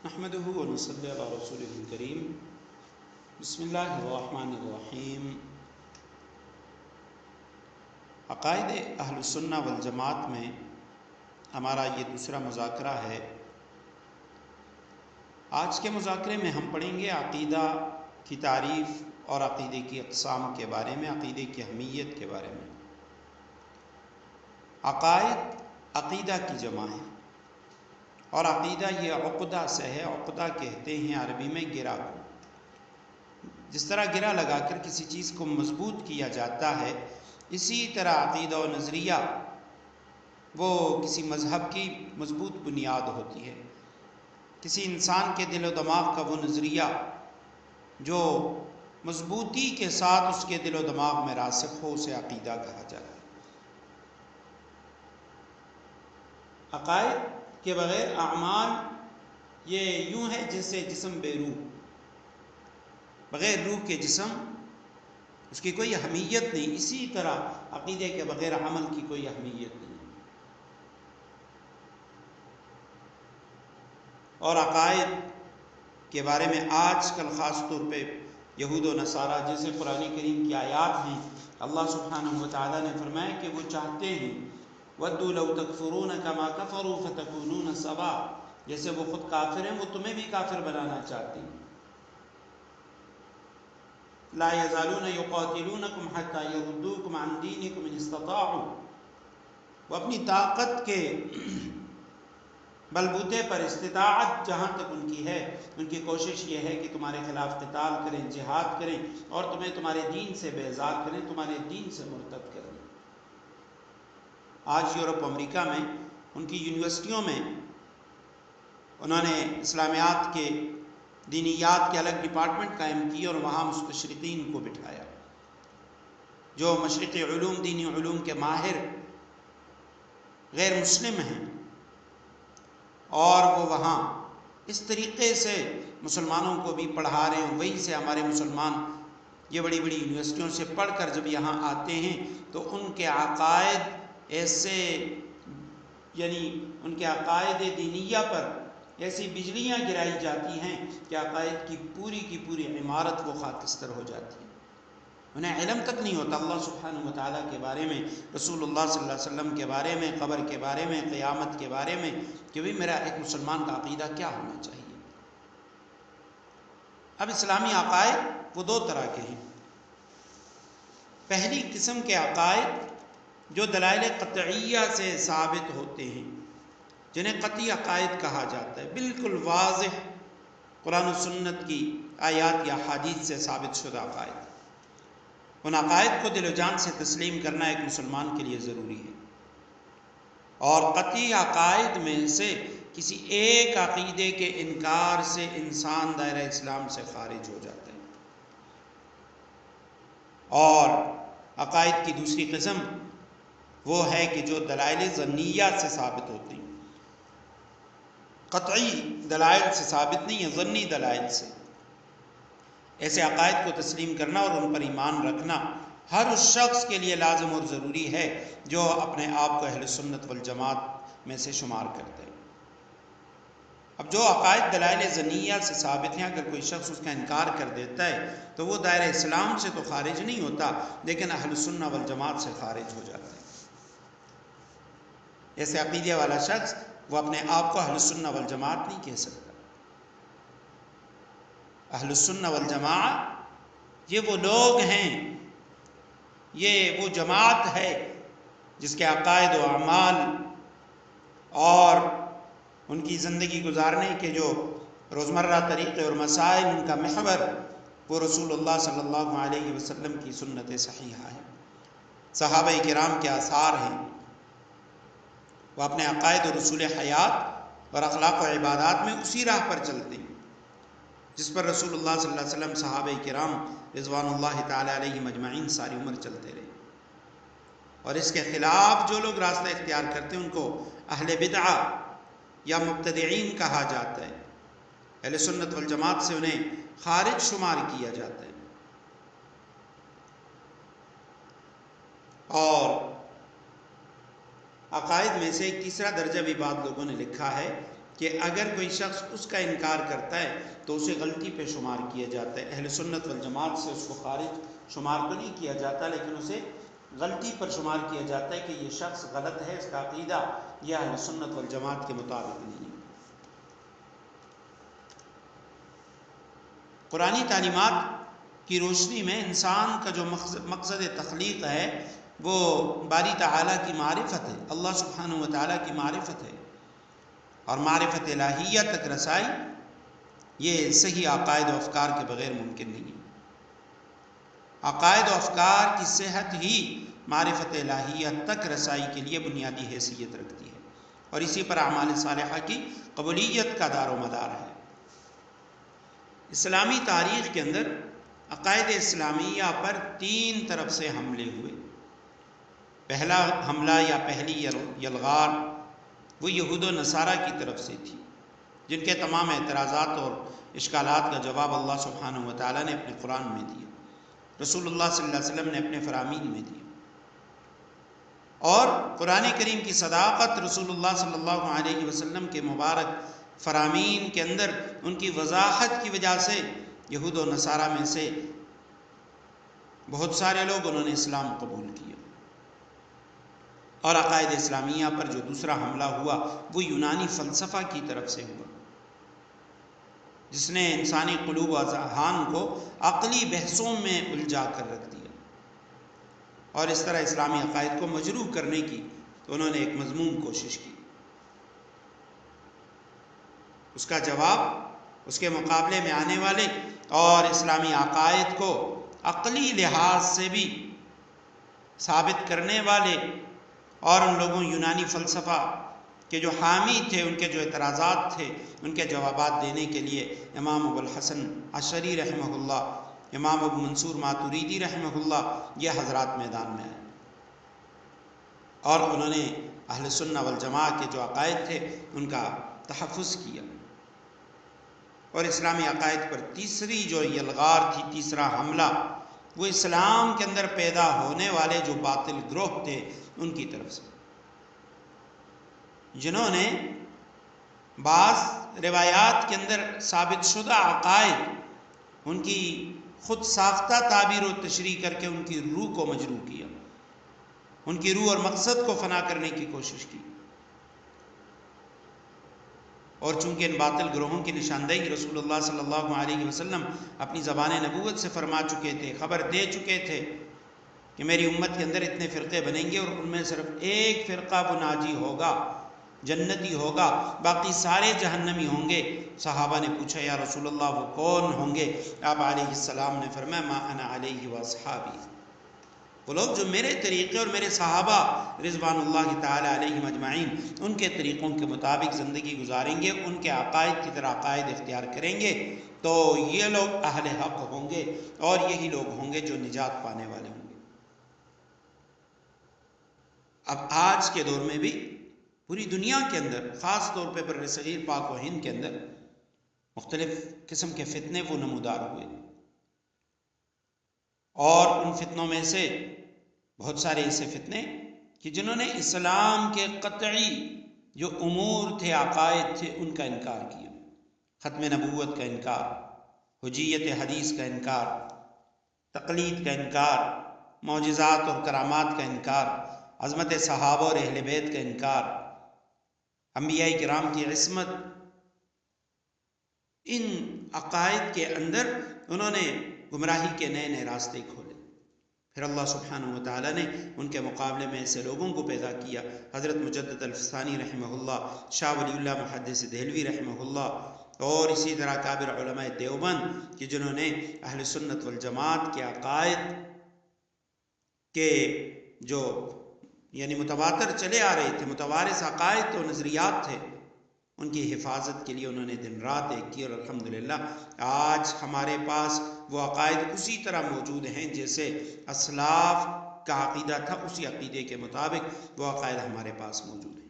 نحمده ونصلي على رسوله الكريم بسم الله الرحمن الرحیم۔ عقائد اہل السنہ والجماعت میں ہمارا یہ دوسرا مذاکرہ ہے۔ آج کے مذاکرے میں ہم پڑھیں گے عقیدہ کی تعریف اور عقیدے کی اقسام کے بارے میں، عقیدے کی اہمیت کے بارے میں۔ عقائد عقیدہ کی جمع ہے، اور عقیدہ یہ عقدہ سے ہے۔ عقدہ کہتے ہیں عربی میں گرہ کو۔ جس طرح گرہ لگا کر کسی چیز کو مضبوط کیا جاتا ہے، اسی طرح عقیدہ و نظریہ وہ کسی مذہب کی مضبوط بنیاد ہوتی ہے۔ کسی انسان کے دل و دماغ کا وہ نظریہ جو مضبوطی کے ساتھ اس کے دل و دماغ میں راسخ ہو، اسے عقیدہ کہا جاتا ہے۔ عقائد کے بغیر اعمال یہ یوں ہے جیسے جسم بے روح، بغیر روح کے جسم، اس کی کوئی اہمیت نہیں۔ اسی طرح عقیدے کے بغیر عمل کی کوئی اہمیت نہیں۔ اور عقائد کے بارے میں آج کل خاص طور پہ یہود و نصارہ، جیسے قرآن کریم کی آیات ہیں، اللہ سبحانہ و تعالیٰ نے فرمایا کہ وہ چاہتے ہیں وَدُّوا لَوْ تَكْفُرُونَ كَمَا كَفَرُوا فَتَكُونُونَ سَوَاءً، جیسے وہ خود کافر ہیں وہ تمہیں بھی کافر بنانا چاہتے ہیں۔ لا يزالون يقاتلونكم حتى يردوكم عن دينكم ان استطاعوا، وہ اپنی طاقت کے بلبوتے پر، استطاعت جہاں تک ان کی ہے، ان کی کوشش یہ ہے کہ تمہارے خلاف قتال کریں، جہاد کریں، اور تمہیں تمہارے دین سے بیزار کریں، تمہارے دین سے مرتد کریں۔ آج یورپ امریکہ میں ان کی یونیورسٹیوں میں انہوں نے اسلامیات کے، دینیات کے الگ ڈپارٹمنٹ قائم کی اور وہاں مستشرقین کو بٹھایا جو مشرقی علوم، دینی علوم کے ماہر غیر مسلم ہیں، اور وہ وہاں اس طریقے سے مسلمانوں کو بھی پڑھا رہے ہیں۔ وہیں سے ہمارے مسلمان یہ بڑی بڑی یونیورسٹیوں سے پڑھ کر جب یہاں آتے ہیں تو ان کے عقائد ایسے، یعنی ان کے عقائد دینیہ پر ایسی بجلیاں گرائی جاتی ہیں کہ عقائد کی پوری عمارت وہ خاکستر ہو جاتی ہے۔ انہیں علم تک نہیں ہوتا اللہ سبحانہ و تعالیٰ کے بارے میں، رسول اللہ صلی اللہ علیہ وسلم کے بارے میں، قبر کے بارے میں، قیامت کے بارے میں، کہ بھی میرا ایک مسلمان کا عقیدہ کیا ہونا چاہیے۔ اب اسلامی عقائد وہ دو طرح کے ہیں۔ پہلی قسم کے عقائد جو دلائل قطعیہ سے ثابت ہوتے ہیں، جنہیں قطعی عقائد کہا جاتا ہے، بالکل واضح قرآن و سنت کی آیات یا حدیث سے ثابت شدہ عقائد۔ ان عقائد کو دل و جان سے تسلیم کرنا ایک مسلمان کے لیے ضروری ہے۔ اور قطعی عقائد میں سے کسی ایک عقیدے کے انکار سے انسان دائرہ اسلام سے خارج ہو جاتا ہے۔ اور عقائد کی دوسری قسم وہ ہے کہ جو دلائل ظنیہ سے ثابت ہوتے ہیں، قطعی دلائل سے ثابت نہیں ہے، ظنی دلائل سے۔ ایسے عقائد کو تسلیم کرنا اور ان پر ایمان رکھنا ہر اس شخص کے لیے لازم اور ضروری ہے جو اپنے آپ کو اہل سنت والجماعت میں سے شمار کرتے ہیں۔ اب جو عقائد دلائل ظنیہ سے ثابت ہیں، اگر کوئی شخص اس کا انکار کر دیتا ہے تو وہ دائرہ اسلام سے تو خارج نہیں ہوتا، لیکن اہل سنت والجماعت سے خارج ہو جاتا ہے۔ ایسے عقیدے والا شخص وہ اپنے آپ کو اہل سنت والجماعت نہیں کہہ سکتا۔ اہل سنت والجماعت یہ وہ لوگ ہیں، یہ وہ جماعت ہے جس کے عقائد و اعمال اور ان کی زندگی گزارنے کے جو روزمرہ طریقے اور مسائل، ان کا محور وہ رسول اللہ صلی اللہ علیہ وسلم کی سنت صحیحہ ہے، صحابہ کرام کے آثار ہیں۔ وہ اپنے عقائد اور رسول حیات اور اخلاق و عبادات میں اسی راہ پر چلتے ہیں جس پر رسول اللہ صلی اللہ علیہ وسلم، صحابہ کرام رضوان اللہ تعالی علیہم اجمعین ساری عمر چلتے رہے۔ اور اس کے خلاف جو لوگ راستہ اختیار کرتے ہیں ان کو اہل بدعہ یا مبتدعین کہا جاتا ہے۔ اہل سنت والجماعت سے انہیں خارج شمار کیا جاتا ہے۔ اور عقائد میں سے ایک تیسرا درجہ بھی بعض لوگوں نے لکھا ہے کہ اگر کوئی شخص اس کا انکار کرتا ہے تو اسے غلطی پہ شمار کیا جاتا ہے. اہل سنت والجماعت سے اس کو خارج شمار تو نہیں کیا جاتا، لیکن اسے غلطی پر شمار کیا جاتا ہے کہ یہ شخص غلط ہے، اس کا عقیدہ یہ اہل سنت والجماعت کے مطابق نہیں. قرآنی تعلیمات کی روشنی میں انسان کا جو مقصد تخلیق ہے وہ باری تعالیٰ کی معرفت ہے، اللہ سبحانہ و تعالیٰ کی معرفت ہے، اور معرفت الہیہ تک رسائی یہ صحیح عقائد و افکار کے بغیر ممکن نہیں ہے. عقائد و افکار کی صحت ہی معرفت الہیہ تک رسائی کے لیے بنیادی حیثیت رکھتی ہے، اور اسی پر اعمال صالحہ کی قبولیت کا دار و مدار ہے. اسلامی تاریخ کے اندر عقائد اسلامیہ پر 3 طرف سے حملے ہوئے. پہلا حملہ یا پہلی یلغار وہ یہود و نصارہ کی طرف سے تھی، جن کے تمام اعتراضات اور اشکالات کا جواب اللہ سبحانہ و تعالیٰ نے اپنے قرآن میں دیا، رسول اللہ صلی اللہ علیہ وسلم نے اپنے فرامین میں دیا، اور قرآن کریم کی صداقت رسول اللہ صلی اللہ علیہ وسلم کے مبارک فرامین کے اندر ان کی وضاحت کی وجہ سے یہود و نصارہ میں سے بہت سارے لوگ انہوں نے اسلام قبول کیا. اور عقائد اسلامیہ پر جو دوسرا حملہ ہوا وہ یونانی فلسفہ کی طرف سے ہوا، جس نے انسانی قلوب و اذہان کو عقلی بحثوں میں الجھا کر رکھ دیا، اور اس طرح اسلامی عقائد کو مجروح کرنے کی انہوں نے ایک مذموم کوشش کی. اس کا جواب اس کے مقابلے میں آنے والے اور اسلامی عقائد کو عقلی لحاظ سے بھی ثابت کرنے والے اور ان لوگوں یونانی فلسفہ کے جو حامی تھے، ان کے جو اعتراضات تھے، ان کے جوابات دینے کے لیے امام ابو الحسن عشری رحمہ اللہ، امام ابو منصور ماتوریدی رحمہ اللہ، یہ حضرات میدان میں آئے، اور انہوں نے اہل سنہ والجماعہ کے جو عقائد تھے ان کا تحفظ کیا. اور اسلامی عقائد پر تیسری جو یلغار تھی، تیسرا حملہ، وہ اسلام کے اندر پیدا ہونے والے جو باطل گروہ تھے ان کی طرف سے، جنہوں نے بعض روایات کے اندر ثابت شدہ عقائد ان کی خود ساختہ تعبیر و تشریح کر کے ان کی روح کو مجروح کیا، ان کی روح اور مقصد کو فنا کرنے کی کوشش کی. اور چونکہ ان باطل گروہوں کی نشاندہی رسول اللہ صلی اللہ علیہ وسلم اپنی زبان نبوت سے فرما چکے تھے، خبر دے چکے تھے کہ میری امت کے اندر اتنے فرقے بنیں گے اور ان میں صرف ایک فرقہ وہ ناجی ہوگا، جنتی ہوگا، باقی سارے جہنمی ہوں گے. صحابہ نے پوچھا یا رسول اللہ وہ کون ہوں گے؟ آپ علیہ السلام نے فرمایا ما انا علیہ واصحابی، وہ لوگ جو میرے طریقے اور میرے صحابہ رضوان اللہ تعالی علیہم اجمعین ان کے طریقوں کے مطابق زندگی گزاریں گے، ان کے عقائد کی طرح عقائد اختیار کریں گے، تو یہ لوگ اہل حق ہوں گے اور یہی لوگ ہوں گے جو نجات پانے والے ہوں گے. اب آج کے دور میں بھی پوری دنیا کے اندر، خاص طور پہ بر صغیر پاک و ہند کے اندر مختلف قسم کے فتنے وہ نمودار ہوئے، اور ان فتنوں میں سے بہت سارے ایسے فتنے کہ جنہوں نے اسلام کے قطعی جو امور تھے، عقائد تھے، ان کا انکار کیا. ختم نبوت کا انکار، حجیت حدیث کا انکار، تقلید کا انکار، معجزات اور کرامات کا انکار، عظمت صحابہ اور اہل بیت کا انکار، انبیاء کرام کی عصمت. ان عقائد کے اندر انہوں نے گمراہی کے نئے نئے راستے کھولے. پھر اللہ سبحانہ و تعالیٰ نے ان کے مقابلے میں ایسے لوگوں کو پیدا کیا، حضرت مجدد الفسانی رحمہ اللہ، شاہ ولی اللہ محدث دہلوی رحمہ اللہ، اور اسی طرح کابر علماء دیوبند کہ جنہوں نے اہل سنت والجماعت کے عقائد کے جو یعنی متواتر چلے آ رہے تھے، متوارث عقائد و نظریات تھے، ان کی حفاظت کے لیے انہوں نے دن رات ایک کی. اور الحمدللہ آج ہمارے پاس وہ عقائد اسی طرح موجود ہیں جیسے اسلاف کا عقیدہ تھا، اسی عقیدے کے مطابق وہ عقائد ہمارے پاس موجود ہیں.